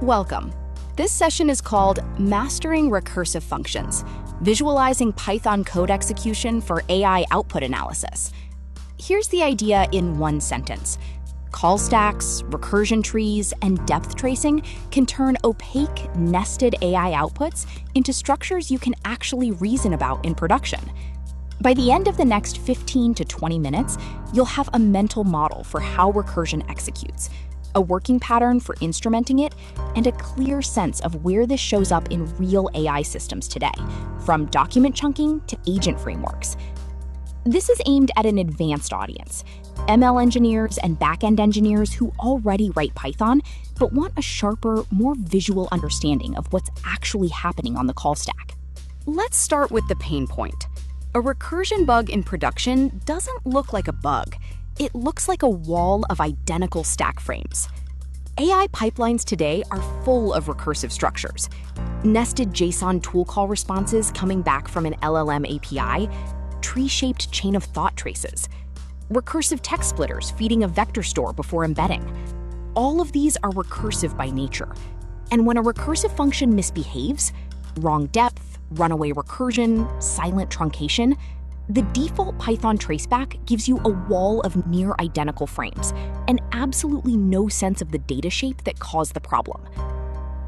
Welcome. This session is called Mastering Recursive Functions, Visualizing Python Code Execution for AI Output Analysis. Here's the idea in one sentence. Call stacks, recursion trees, and depth tracing can turn opaque, nested AI outputs into structures you can actually reason about in production. By the end of the next 15 to 20 minutes, you'll have a mental model for how recursion executes, a working pattern for instrumenting it, and a clear sense of where this shows up in real AI systems today, from document chunking to agent frameworks. This is aimed at an advanced audience, ML engineers and backend engineers who already write Python, but want a sharper, more visual understanding of what's actually happening on the call stack. Let's start with the pain point. A recursion bug in production doesn't look like a bug. It looks like a wall of identical stack frames. AI pipelines today are full of recursive structures. Nested JSON tool call responses coming back from an LLM API, tree-shaped chain of thought traces, recursive text splitters feeding a vector store before embedding. All of these are recursive by nature. And when a recursive function misbehaves, wrong depth, runaway recursion, silent truncation, the default Python traceback gives you a wall of near-identical frames and absolutely no sense of the data shape that caused the problem.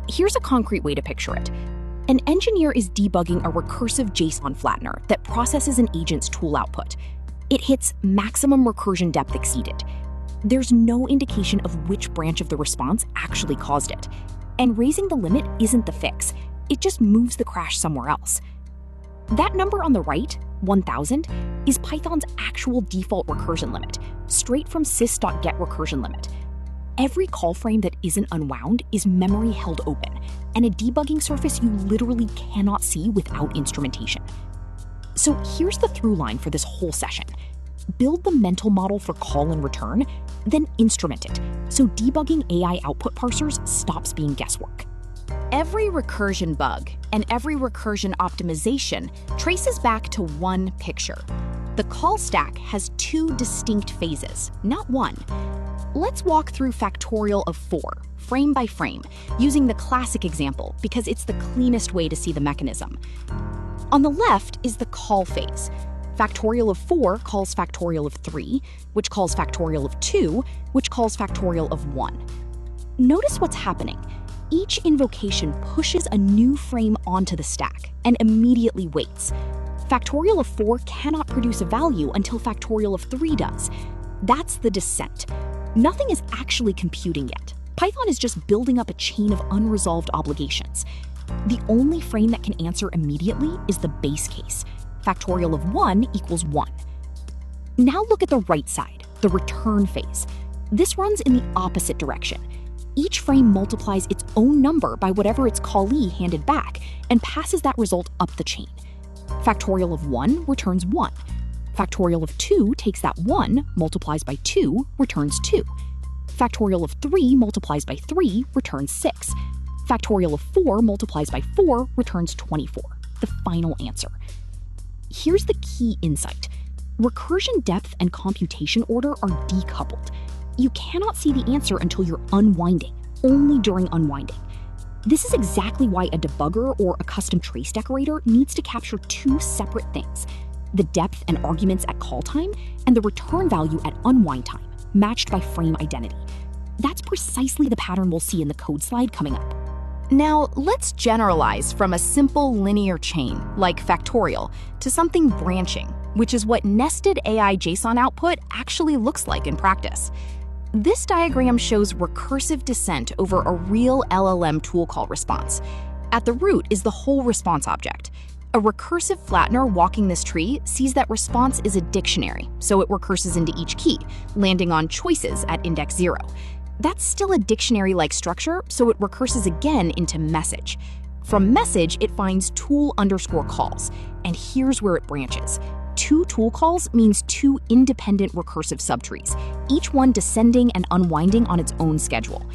Here's a concrete way to picture it. An engineer is debugging a recursive JSON flattener that processes an agent's tool output. It hits maximum recursion depth exceeded. There's no indication of which branch of the response actually caused it. And raising the limit isn't the fix. It just moves the crash somewhere else. That number on the right, 1000, is Python's actual default recursion limit, straight from sys.getRecursionLimit. Every call frame that isn't unwound is memory held open, and a debugging surface you literally cannot see without instrumentation. So here's the through line for this whole session. Build the mental model for call and return, then instrument it, so debugging AI output parsers stops being guesswork. Every recursion bug and every recursion optimization traces back to one picture. The call stack has two distinct phases, not one. Let's walk through factorial of 4, frame by frame, using the classic example because it's the cleanest way to see the mechanism. On the left is the call phase. Factorial of 4 calls factorial of 3, which calls factorial of 2, which calls factorial of 1. Notice what's happening. Each invocation pushes a new frame onto the stack and immediately waits. Factorial of 4 cannot produce a value until factorial of 3 does. That's the descent. Nothing is actually computing yet. Python is just building up a chain of unresolved obligations. The only frame that can answer immediately is the base case. Factorial of 1 equals 1. Now look at the right side, the return phase. This runs in the opposite direction. Each frame multiplies its own number by whatever its callee handed back and passes that result up the chain. Factorial of 1 returns 1. Factorial of 2 takes that 1, multiplies by 2, returns 2. Factorial of 3 multiplies by 3, returns 6. Factorial of 4 multiplies by 4, returns 24, the final answer. Here's the key insight. Recursion depth and computation order are decoupled. You cannot see the answer until you're unwinding, only during unwinding. This is exactly why a debugger or a custom trace decorator needs to capture two separate things: the depth and arguments at call time and the return value at unwind time, matched by frame identity. That's precisely the pattern we'll see in the code slide coming up. Now, let's generalize from a simple linear chain, like factorial, to something branching, which is what nested AI JSON output actually looks like in practice. This diagram shows recursive descent over a real LLM tool call response. At the root is the whole response object. A recursive flattener walking this tree sees that response is a dictionary, so it recurses into each key, landing on choices at index 0. That's still a dictionary-like structure, so it recurses again into message. From message, it finds tool_calls, and here's where it branches. 2 tool calls means 2 independent recursive subtrees, each one descending and unwinding on its own schedule.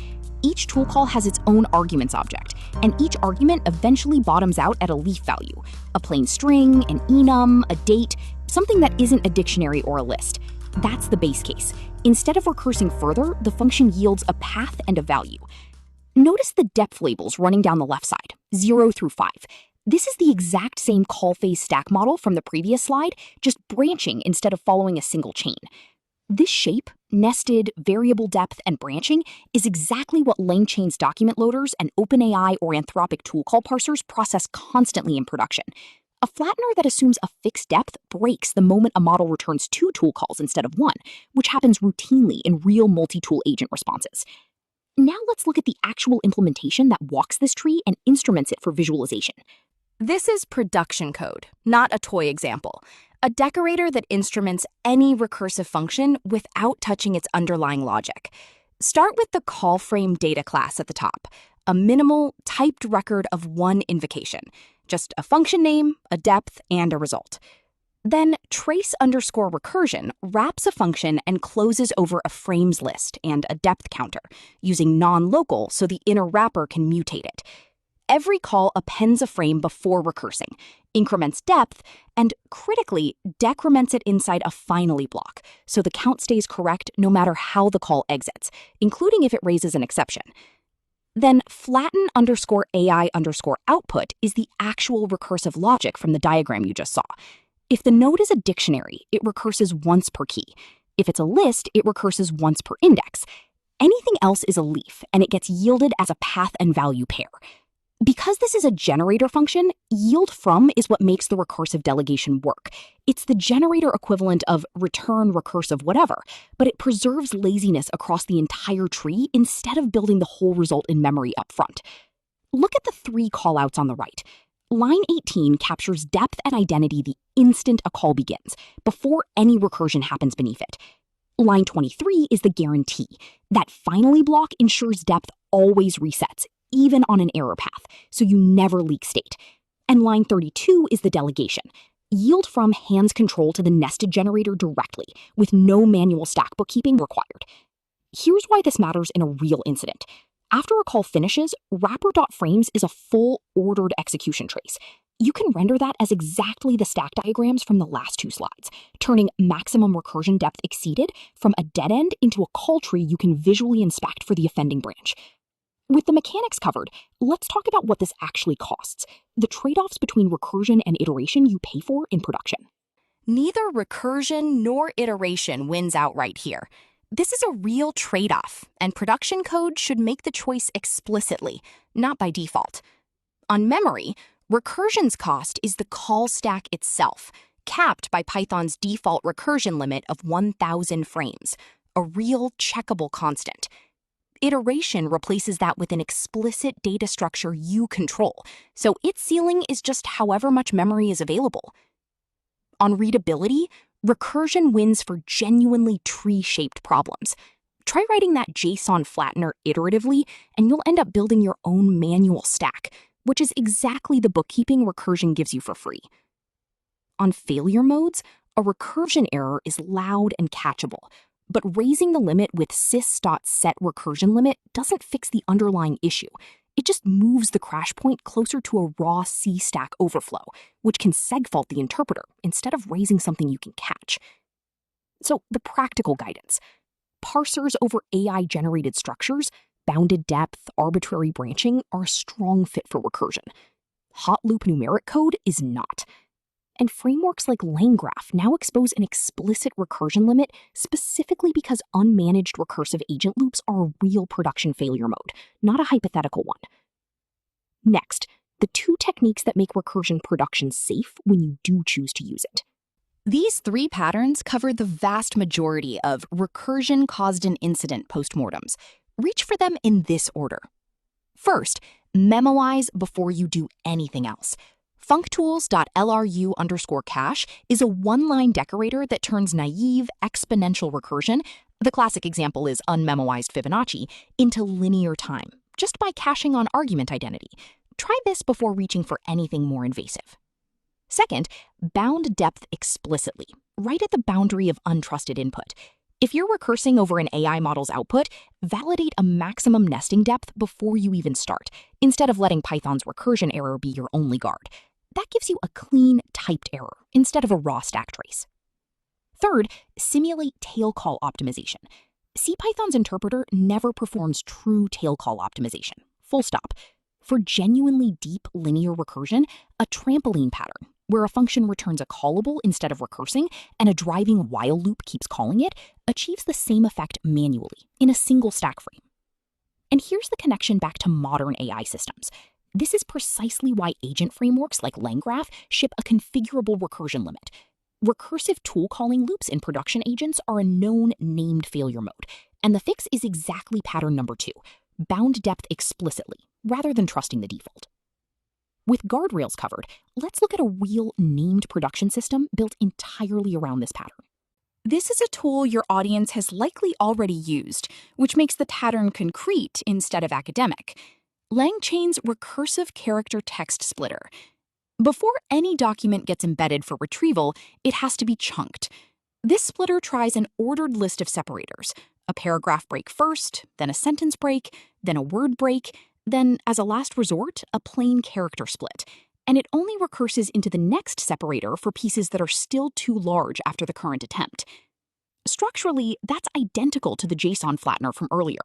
Each tool call has its own arguments object, and each argument eventually bottoms out at a leaf value, a plain string, an enum, a date, something that isn't a dictionary or a list. That's the base case. Instead of recursing further, the function yields a path and a value. Notice the depth labels running down the left side, 0 through 5. This is the exact same call phase stack model from the previous slide, just branching instead of following a single chain. This shape, nested, variable depth, and branching, is exactly what LangChain's document loaders and OpenAI or Anthropic tool call parsers process constantly in production. A flattener that assumes a fixed depth breaks the moment a model returns 2 tool calls instead of 1, which happens routinely in real multi-tool agent responses. Now let's look at the actual implementation that walks this tree and instruments it for visualization. This is production code, not a toy example. A decorator that instruments any recursive function without touching its underlying logic. Start with the call frame data class at the top, a minimal typed record of one invocation, just a function name, a depth, and a result. Then trace_recursion wraps a function and closes over a frames list and a depth counter, using non-local so the inner wrapper can mutate it. Every call appends a frame before recursing, increments depth, and critically decrements it inside a finally block, so the count stays correct no matter how the call exits, including if it raises an exception. Then flatten_AI_output is the actual recursive logic from the diagram you just saw. If the node is a dictionary, it recurses once per key. If it's a list, it recurses once per index. Anything else is a leaf, and it gets yielded as a path and value pair. Because this is a generator function, yield from is what makes the recursive delegation work. It's the generator equivalent of return recursive whatever, but it preserves laziness across the entire tree instead of building the whole result in memory up front. Look at the 3 callouts on the right. Line 18 captures depth and identity the instant a call begins, before any recursion happens beneath it. Line 23 is the guarantee. That finally block ensures depth always resets, even on an error path, so you never leak state. And line 32 is the delegation. Yield from hands control to the nested generator directly, with no manual stack bookkeeping required. Here's why this matters in a real incident. After a call finishes, wrapper.frames is a full ordered execution trace. You can render that as exactly the stack diagrams from the last 2 slides, turning maximum recursion depth exceeded from a dead end into a call tree you can visually inspect for the offending branch. With the mechanics covered, let's talk about what this actually costs, the trade-offs between recursion and iteration you pay for in production. Neither recursion nor iteration wins outright here. This is a real trade-off, and production code should make the choice explicitly, not by default. On memory, recursion's cost is the call stack itself, capped by Python's default recursion limit of 1,000 frames, a real checkable constant. Iteration replaces that with an explicit data structure you control, so its ceiling is just however much memory is available. On readability, recursion wins for genuinely tree-shaped problems. Try writing that JSON flattener iteratively, and you'll end up building your own manual stack, which is exactly the bookkeeping recursion gives you for free. On failure modes, a recursion error is loud and catchable, but raising the limit with sys.setRecursionLimit doesn't fix the underlying issue. It just moves the crash point closer to a raw C-stack overflow, which can segfault the interpreter instead of raising something you can catch. So the practical guidance. Parsers over AI-generated structures, bounded depth, arbitrary branching are a strong fit for recursion. Hot loop numeric code is not. And frameworks like LangGraph now expose an explicit recursion limit specifically because unmanaged recursive agent loops are a real production failure mode, not a hypothetical one. Next, the 2 techniques that make recursion production safe when you do choose to use it. These 3 patterns cover the vast majority of recursion caused an incident postmortems. Reach for them in this order. First, memoize before you do anything else. functools.lru_cache is a 1-line decorator that turns naive exponential recursion, the classic example is unmemoized Fibonacci, into linear time, just by caching on argument identity. Try this before reaching for anything more invasive. Second, bound depth explicitly, right at the boundary of untrusted input. If you're recursing over an AI model's output, validate a maximum nesting depth before you even start, instead of letting Python's recursion error be your only guard. That gives you a clean, typed error instead of a raw stack trace. Third, simulate tail call optimization. CPython's interpreter never performs true tail call optimization. Full stop. For genuinely deep linear recursion, a trampoline pattern, where a function returns a callable instead of recursing and a driving while loop keeps calling it, achieves the same effect manually in a single stack frame. And here's the connection back to modern AI systems. This is precisely why agent frameworks like LangGraph ship a configurable recursion limit. Recursive tool calling loops in production agents are a known named failure mode, and the fix is exactly pattern number 2, bound depth explicitly, rather than trusting the default. With guardrails covered, let's look at a real named production system built entirely around this pattern. This is a tool your audience has likely already used, which makes the pattern concrete instead of academic. LangChain's recursive character text splitter. Before any document gets embedded for retrieval, it has to be chunked. This splitter tries an ordered list of separators, a paragraph break first, then a sentence break, then a word break, then, as a last resort, a plain character split, and it only recurses into the next separator for pieces that are still too large after the current attempt. Structurally, that's identical to the JSON flattener from earlier.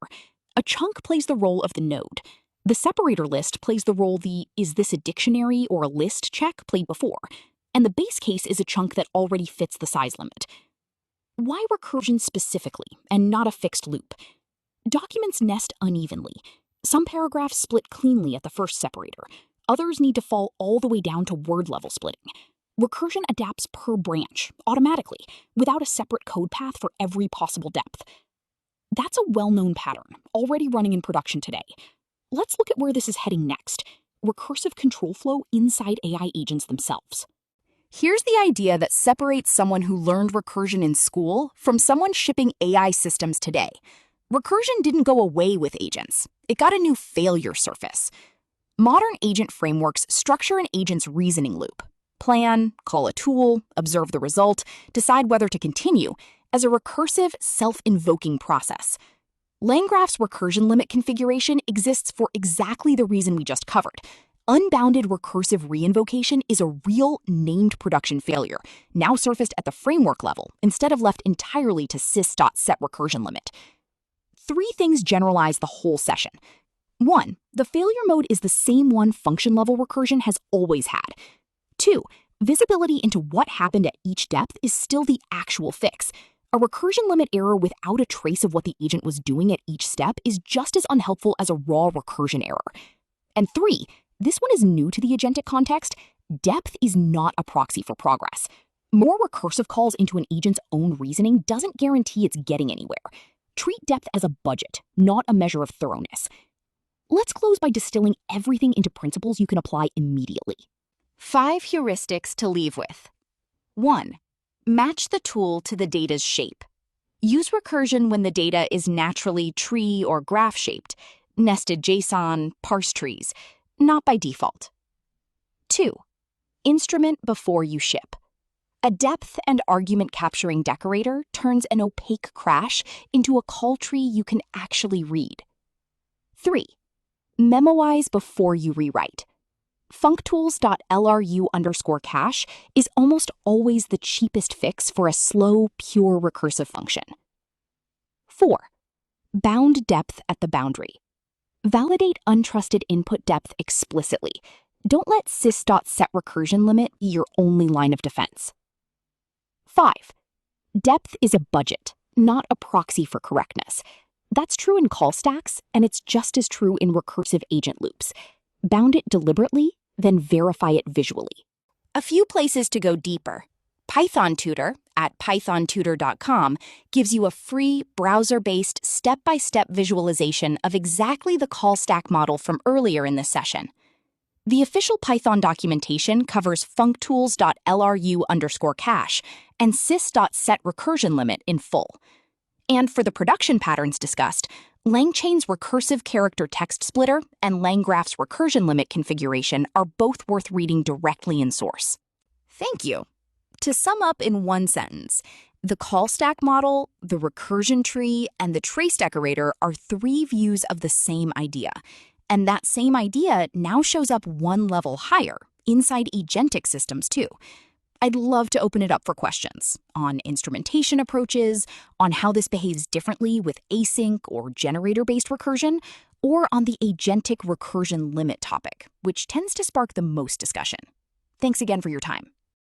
A chunk plays the role of the node. The separator list plays the role the "is this a dictionary or a list" check played before, and the base case is a chunk that already fits the size limit. Why recursion specifically, and not a fixed loop? Documents nest unevenly. Some paragraphs split cleanly at the first separator. Others need to fall all the way down to word-level splitting. Recursion adapts per branch, automatically, without a separate code path for every possible depth. That's a well-known pattern, already running in production today. Let's look at where this is heading next: recursive control flow inside AI agents themselves. Here's the idea that separates someone who learned recursion in school from someone shipping AI systems today. Recursion didn't go away with agents. It got a new failure surface. Modern agent frameworks structure an agent's reasoning loop. Plan, call a tool, observe the result, decide whether to continue, as a recursive, self-invoking process. LangGraph's recursion limit configuration exists for exactly the reason we just covered. Unbounded recursive reinvocation is a real named production failure, now surfaced at the framework level instead of left entirely to sys.setRecursionLimit. 3 things generalize the whole session. 1. The failure mode is the same one function-level recursion has always had. 2. Visibility into what happened at each depth is still the actual fix. A recursion limit error without a trace of what the agent was doing at each step is just as unhelpful as a raw recursion error. And 3, this one is new to the agentic context. Depth is not a proxy for progress. More recursive calls into an agent's own reasoning doesn't guarantee it's getting anywhere. Treat depth as a budget, not a measure of thoroughness. Let's close by distilling everything into principles you can apply immediately. 5 heuristics to leave with. 1. Match the tool to the data's shape. Use recursion when the data is naturally tree or graph shaped, nested JSON, parse trees, not by default. 2. Instrument before you ship. A depth and argument capturing decorator turns an opaque crash into a call tree you can actually read. 3. Memoize before you rewrite. Functools.lru_cache is almost always the cheapest fix for a slow, pure recursive function. 4. Bound depth at the boundary. Validate untrusted input depth explicitly. Don't let sys.setRecursionLimit be your only line of defense. 5. Depth is a budget, not a proxy for correctness. That's true in call stacks, and it's just as true in recursive agent loops. Bound it deliberately, then verify it visually. A few places to go deeper. Python Tutor at pythontutor.com gives you a free browser-based step-by-step visualization of exactly the call stack model from earlier in this session. The official Python documentation covers functools.lru_cache and sys.setRecursionLimit in full. And for the production patterns discussed, LangChain's recursive character text splitter and LangGraph's recursion limit configuration are both worth reading directly in source. Thank you. To sum up in one sentence, the call stack model, the recursion tree, and the trace decorator are 3 views of the same idea. And that same idea now shows up one level higher, inside agentic systems too. I'd love to open it up for questions on instrumentation approaches, on how this behaves differently with async or generator-based recursion, or on the agentic recursion limit topic, which tends to spark the most discussion. Thanks again for your time.